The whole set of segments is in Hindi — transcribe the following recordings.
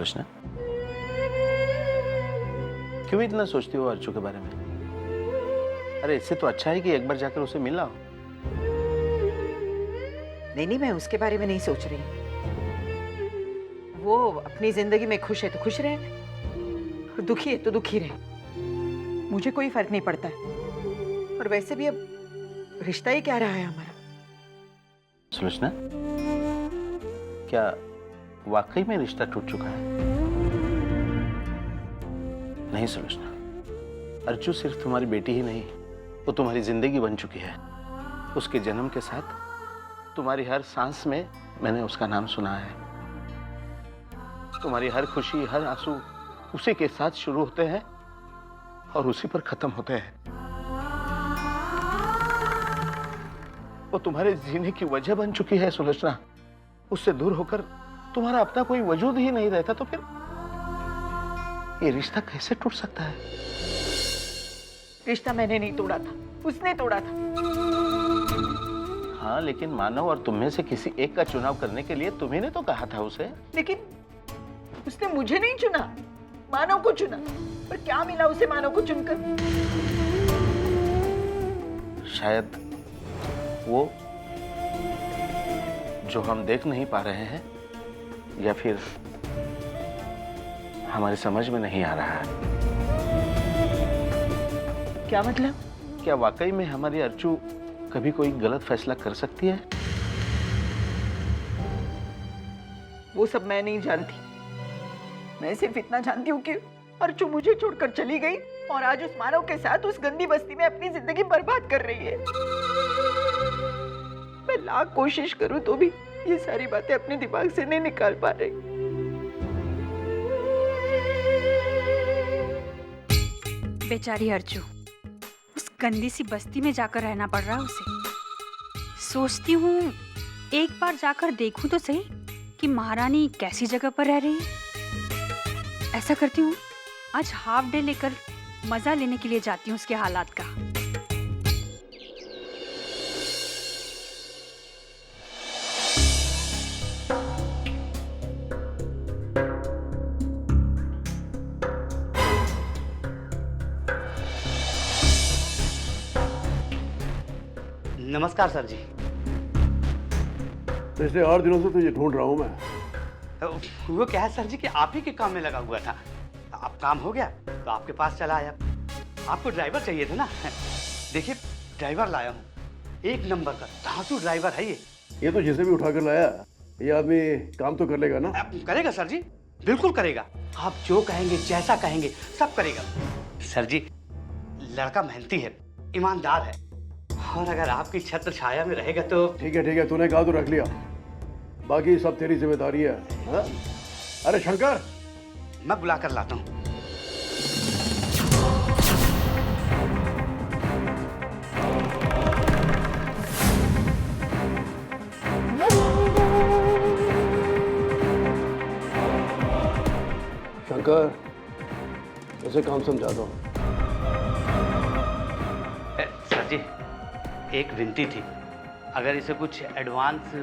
सुलोचना, क्यों इतना सोचती हो अर्चू के बारे में? अरे इससे तो अच्छा है कि एक बार जाकर उसे मिल आओ। नहीं, मैं उसके बारे में नहीं सोच रही। वो अपनी जिंदगी में खुश है तो खुश रहे और दुखी है तो दुखी रहे, मुझे कोई फर्क नहीं पड़ता है। और वैसे भी अब रिश्ता ही क्या रहा है हमारा। सुलोचना, क्या वाकई में रिश्ता टूट चुका है? नहीं सुलोचना, अर्चू सिर्फ तुम्हारी बेटी ही नहीं, वो तुम्हारी जिंदगी बन चुकी है। उसके जन्म के साथ तुम्हारी हर सांस में मैंने उसका नाम सुना है। तुम्हारी हर खुशी, हर आंसू उसी के साथ शुरू होते हैं और उसी पर खत्म होते हैं। वो तुम्हारे जीने की वजह बन चुकी है सुलोचना। उससे दूर होकर तुम्हारा अपना कोई वजूद ही नहीं रहता तो फिर ये रिश्ता कैसे टूट सकता है? रिश्ता मैंने नहीं तोड़ा था, उसने तोड़ा था। हाँ, लेकिन मानव और तुम में से किसी एक का चुनाव करने के लिए तुम्ही ने तो कहा था उसे। लेकिन उसने मुझे नहीं चुना, मानव को चुना। पर क्या मिला उसे मानव को चुनकर? शायद वो जो हम देख नहीं पा रहे हैं, या फिर हमारी समझ में नहीं आ रहा है। क्या मतलब? क्या वाकई में हमारी अर्चू कभी कोई गलत फैसला कर सकती है? वो सब मैं नहीं जानती। मैं सिर्फ इतना जानती हूँ कि अर्चू मुझे छोड़कर चली गई और आज उस मानव के साथ उस गंदी बस्ती में अपनी जिंदगी बर्बाद कर रही है। मैं लाख कोशिश करूं तो भी ये सारी बातें अपने दिमाग से नहीं निकाल पा रही। बेचारी अर्चू, उस गंदी सी बस्ती में जाकर रहना पड़ रहा है उसे। सोचती हूँ एक बार जाकर देखूं तो सही कि महारानी कैसी जगह पर रह रही है। ऐसा करती हूँ, आज हाफ डे लेकर मजा लेने के लिए जाती हूँ उसके हालात का। नमस्कार सर जी। पिछले 8 दिनों से तुझे ढूंढ रहा हूं मैं। वो क्या है सर जी कि आप ही के काम में लगा हुआ था। अब काम हो गया तो आपके पास चला आया। आपको ड्राइवर चाहिए था ना? देखिए ड्राइवर लाया हूँ, एक नंबर का धांसू ड्राइवर है ये तो जिसे भी उठाकर लाया, ये आदमी काम तो कर लेगा ना? करेगा सर जी, बिल्कुल करेगा। आप जो कहेंगे, जैसा कहेंगे, सब करेगा। सर जी लड़का मेहनती है, ईमानदार है, और अगर आपकी छत्र छाया में रहेगा तो। ठीक है, तूने कहा तो रख लिया, बाकी सब तेरी जिम्मेदारी है। हा? अरे शंकर, मैं बुला कर लाता हूँ। शंकर, ऐसे काम समझा दो। सर जी एक विनती थी, अगर इसे कुछ एडवांस।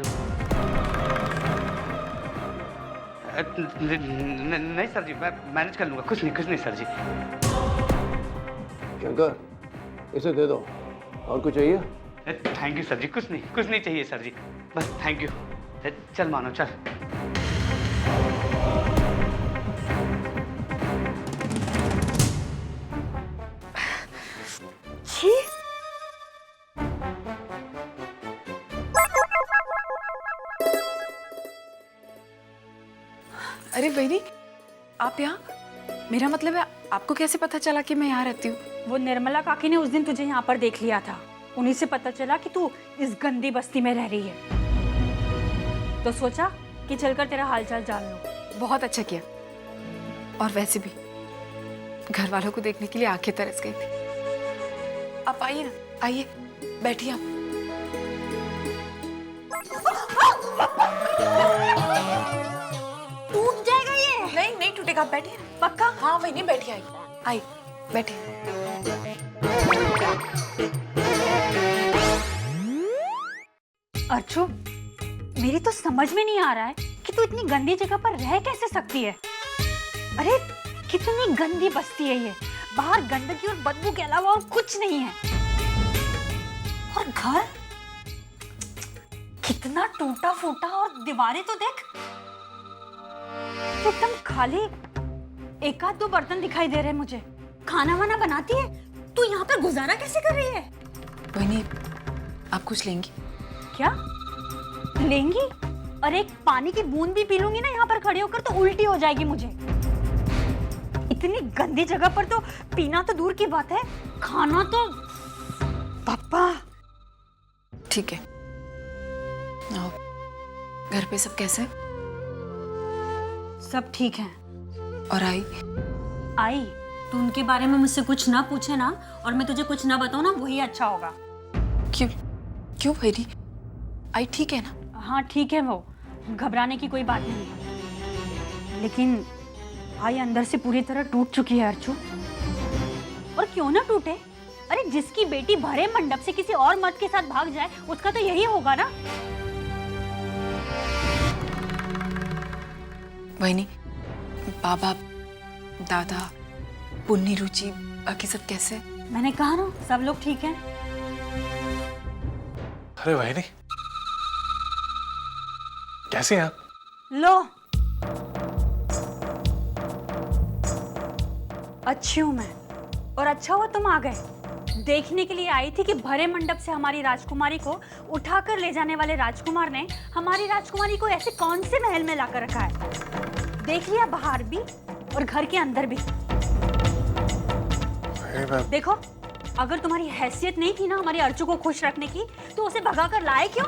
नहीं सर जी, मैं मैनेज कर लूंगा। कुछ नहीं सर जी। शंकर, इसे दे दो। और कुछ चाहिए? थैंक यू सर जी। कुछ नहीं चाहिए सर जी, बस थैंक यू। चल मानो चल। अरे बहनी, आप यहाँ? मेरा मतलब है आपको कैसे पता चला कि मैं यहाँ रहती हूँ? वो निर्मला काकी ने उस दिन तुझे यहाँ पर देख लिया था, उन्हीं से पता चला कि तू इस गंदी बस्ती में रह रही है, तो सोचा कि चलकर तेरा हालचाल जान लो। बहुत अच्छा किया। और वैसे भी घर वालों को देखने के लिए आंखें तरस गई थी। आप आइए ना, आइए बैठिए आप। टूट जाएगा ये। नहीं टूटेगा, आप बैठिए। पक्का? हाँ वही नहीं, बैठिए, आइए बैठिए। अर्चू, मेरी तो समझ में नहीं आ रहा है कि तू इतनी गंदी जगह पर रह कैसे सकती है। अरे कितनी गंदी बस्ती है ये। बाहर गंदगी और बदबू के अलावा और कुछ नहीं है। और घर कितना टूटा फूटा, और दीवारें तो देख एकदम खाली। एक आध दो बर्तन दिखाई दे रहे हैं मुझे। खाना वाना बनाती है तू, यहाँ पर गुजारा कैसे कर रही है? वही, आप कुछ लेंगी? क्या लेंगी? अरे एक पानी की बूंद भी पी लूंगी ना यहाँ पर खड़ी होकर तो उल्टी हो जाएगी मुझे। इतनी गंदी जगह पर तो पीना तो दूर की बात है, खाना तो पापा। ठीक है, आओ। घर पे सब कैसे? सब ठीक है। और आई तू उनके बारे में मुझसे कुछ ना पूछे ना, और मैं तुझे कुछ ना बताऊं ना, वही अच्छा होगा। क्यों क्यों भैरी? आई ठीक है ना? हाँ ठीक है, वो घबराने की कोई बात नहीं है। लेकिन आई अंदर से पूरी तरह टूट चुकी है अर्चू। और क्यों ना टूटे? अरे जिसकी बेटी भरे मंडप से किसी और मर्द के साथ भाग जाए, उसका तो यही होगा ना। वही, बाबा, दादा, पुन्नी, रुचि, बाकी सब कैसे? मैंने कहा ना सब लोग ठीक हैं। अरे वही, कैसे हैं आप? लो, अच्छी हूं मैं, और अच्छा हुआ तुम आ गए। देखने के लिए आई थी कि भरे मंडप से हमारी राजकुमारी को उठाकर ले जाने वाले राजकुमार ने हमारी राजकुमारी को ऐसे कौन से महल में लाकर रखा है। देख लिया बाहर भी और घर के अंदर भी। देखो, अगर तुम्हारी हैसियत नहीं थी ना हमारी अर्चू को खुश रखने की, तो उसे भगा कर लाए क्यों?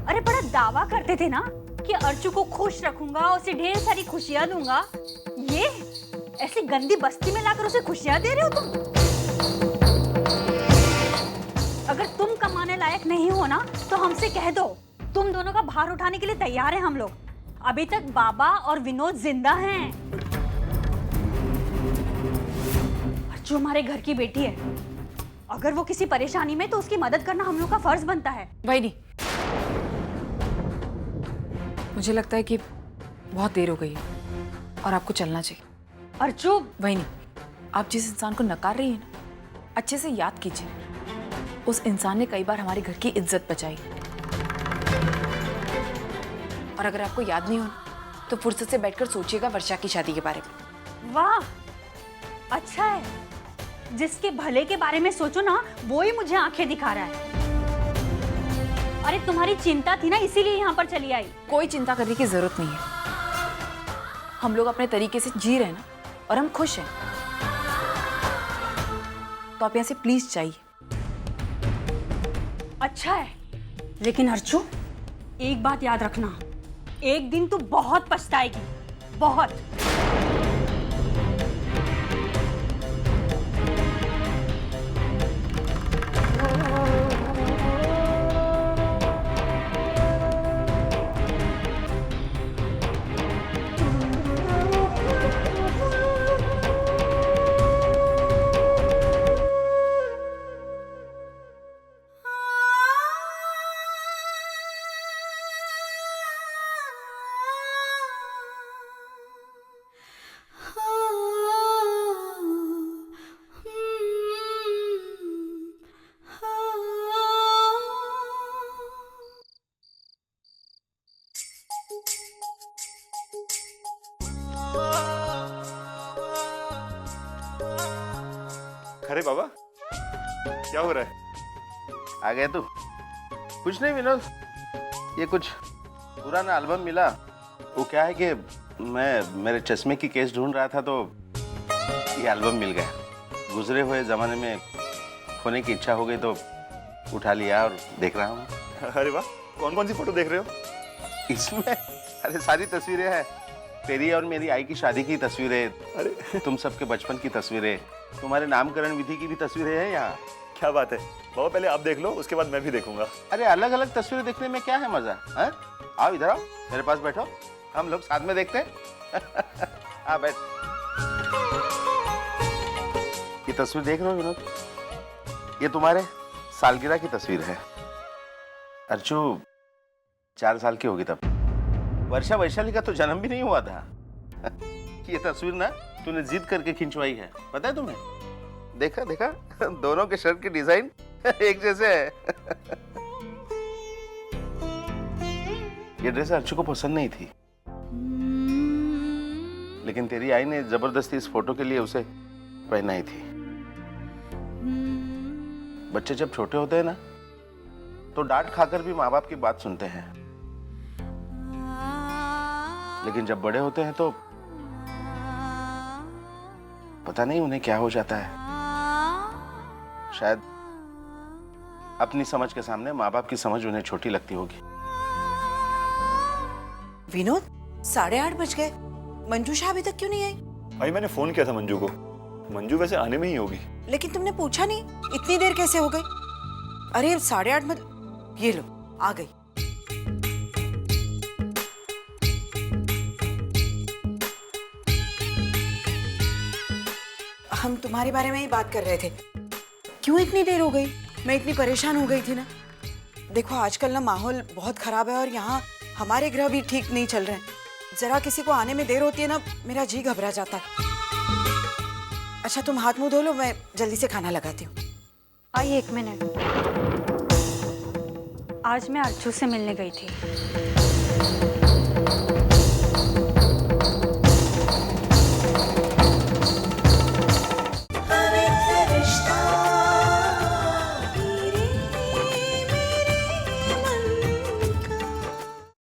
अरे बड़ा दावा करते थे ना कि अर्चू को खुश रखूंगा, उसे ढेर सारी खुशियां दूंगा। ये ऐसी गंदी बस्ती में लाकर उसे खुशियां दे रहे हो तुम। अगर तुम कमाने लायक नहीं हो ना, तो हमसे कह दो। तुम दोनों का भार उठाने के लिए तैयार हैं हम लोग। अभी तक बाबा और विनोद जिंदा हैं। अर्चू हमारे घर की बेटी है। अगर वो किसी परेशानी में, तो उसकी मदद करना हम लोग का फर्ज बनता है। वही, मुझे लगता है कि बहुत देर हो गई है और आपको चलना चाहिए। अर्चू, वही नहीं, आप जिस इंसान को नकार रही हैं ना, अच्छे से याद कीजिए, उस इंसान ने कई बार हमारे घर की इज्जत बचाई। और अगर आपको याद नहीं हो तो फुर्सत से बैठकर सोचिएगा वर्षा की शादी के बारे में। वाह, अच्छा है। जिसके भले के बारे में सोचो ना, वो ही मुझे आंखें दिखा रहा है। अरे तुम्हारी चिंता थी ना, इसीलिए यहाँ पर चली आई। कोई चिंता करने की जरूरत नहीं है। हम लोग अपने तरीके से जी रहे हैं ना, और हम खुश हैं। तो आप यहाँ से प्लीज जाइए। अच्छा है, लेकिन अर्चू एक बात याद रखना, एक दिन तू बहुत पछताएगी, बहुत। अरे बाबा, क्या हो रहा है? आ गया तू? कुछ नहीं विनोद, ये कुछ पुराना एल्बम मिला। वो क्या है कि मैं मेरे चश्मे की केस ढूंढ रहा था, तो ये एल्बम मिल गया। गुजरे हुए जमाने में खोने की इच्छा हो गई तो उठा लिया और देख रहा हूँ। अरे वाह, कौन कौन सी फोटो देख रहे हो? इसमें अरे सारी तस्वीरें हैं। तेरी और मेरी आई की शादी की तस्वीरें, अरे तुम सबके बचपन की तस्वीरें, तुम्हारे नामकरण विधि की भी तस्वीरें हैं यहाँ। क्या बात है बाबा, पहले आप देख लो, उसके बाद मैं भी देखूंगा। अरे अलग अलग तस्वीरें देखने में क्या है मजा? हैं? आओ इधर आओ, मेरे पास बैठो, हम लोग साथ में देखते हैं। हाँ बैठ। ये तस्वीर देख रहे हो विनोद? ये तुम्हारे सालगिरह की तस्वीर है। अर्चू 4 साल की होगी तब। वर्षा वैशाली का तो जन्म भी नहीं हुआ था। ये तस्वीर ना तूने जिद करके खिंचवाई है, पता है तुम्हें? देखा देखा, दोनों के शर्ट की डिजाइन एक जैसे है। ये ड्रेस अर्चू को पसंद नहीं थी, लेकिन तेरी आई ने जबरदस्ती इस फोटो के लिए उसे पहनाई थी। बच्चे जब छोटे होते हैं ना, तो डांट खाकर भी माँ बाप की बात सुनते हैं, लेकिन जब बड़े होते हैं तो पता नहीं उन्हें क्या हो जाता है। शायद अपनी समझ के सामने माँ बाप की समझ उन्हें छोटी लगती होगी। विनोद, 8:30 बज गए। मंजू शाह अभी तक क्यों नहीं आई? भाई मैंने फोन किया था मंजू को, मंजू वैसे आने में ही होगी। लेकिन तुमने पूछा नहीं, इतनी देर कैसे हो गई? अरे 8:30 मत, ये लो आ गई। हम तुम्हारे बारे में ही बात कर रहे थे। क्यों इतनी देर हो गई? मैं इतनी परेशान हो गई थी ना। देखो आजकल ना माहौल बहुत खराब है और यहाँ हमारे ग्रह भी ठीक नहीं चल रहे हैं। जरा किसी को आने में देर होती है ना, मेरा जी घबरा जाता है। अच्छा तुम हाथ मुंह धो लो, मैं जल्दी से खाना लगाती हूँ। आइए 1 मिनट। आज मैं अर्चू से मिलने गई थी।